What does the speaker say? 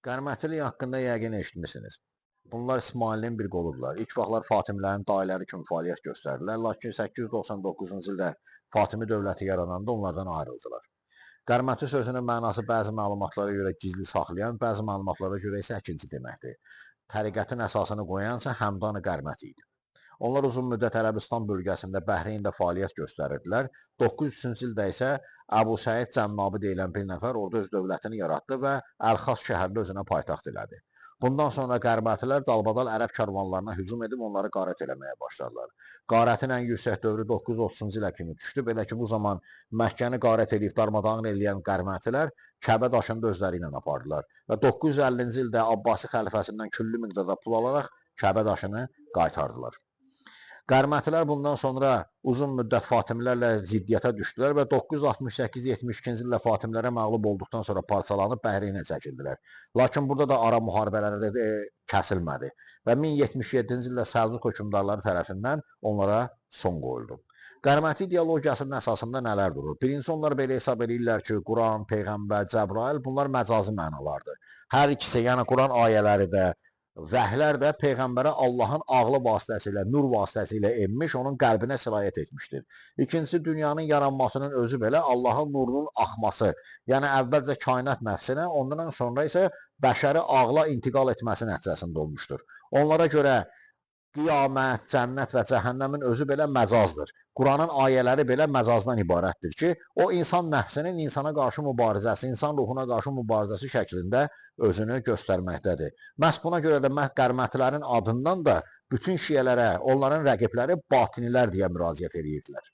Qərmətilik haqqında yəqin eşitmisiniz. Bunlar İsmailin bir qoludurlar. İlk vaxtlar Fatimilərin dayıları kimi fəaliyyət göstərdilər. Lakin 899-cu ildə Fatimi dövləti yarananda onlardan ayrıldılar. Qərməti sözünün mənası bəzi məlumatlara görə gizli saxlayan, bəzi məlumatlara görə isə əkinci deməkdir. Təriqətin əsasını qoyansa Həmdan-ı Qərməti idi. Onlar uzun müddət Ərəbistan bölgəsində, Bəhreyndə fəaliyyət göstərirdilər. 903-cü ildə isə Əbu Səid Cənnabı deyilən bir nəfər orada öz dövlətini yaratdı və Əlxas şəhərdə özünə paytaxt elədi. Bundan sonra Qərbətilər dalbadal ərəb karvanlarına hücum edib onları qarət eləməyə başladılar. Qarətin ən yüksək dövrü 930-cu ilə kimi düşdü. Belə ki, bu zaman Məkkəni qarət edib darmadağın eləyən Qərmətilər Kəbə daşını da özləri ilə apardılar. Və 950-ci ildə Abbasi xəlifəsindən küllü miqdarda pul alaraq Kəbə daşını qaytardılar. Qərmətilər bundan sonra uzun müddət Fatimilərlə ziddiyyətə düşdülər və 968-72-ci ildə Fatimilərə məğlub olduqdan sonra parçalanıb Bəhreynə çəkildilər. Lakin burada da ara müharibələri də kəsilmədi və 1077-ci ildə Səlcuq hökmdarları tərəfindən onlara son qoyuldu. Qərməti ideologiyasının əsasında nələr durur? Birinci, onlar belə hesab edirlər ki, Quran, Peyğəmbər, Cəbrail bunlar məcazi mənalardır. Hər ikisi, yəni Quran ayələri də, vəhlər də Peyğəmbərə Allahın ağlı vasitəsilə, nur vasitəsilə enmiş, onun qəlbinə sirayət etmişdir. İkincisi, dünyanın yaranmasının özü belə Allahın nurunun axması, yəni əvvəlcə kainat nəfsinə, ondan sonra isə bəşəri ağla intiqal etməsi nəticəsində olmuşdur. Onlara görə qiyamət, cənnət və cəhənnəmin özü belə məcazdır. Quranın ayələri belə məcazdan ibarətdir ki, o insan nəfsinin insana qarşı mübarizəsi, insan ruhuna qarşı mübarizəsi şəklində özünü göstərməkdədir. Məhz buna görə də Qərmətlilərin adından da bütün şiyələrə, onların rəqibləri batinilər deyə müraciət edirdilər.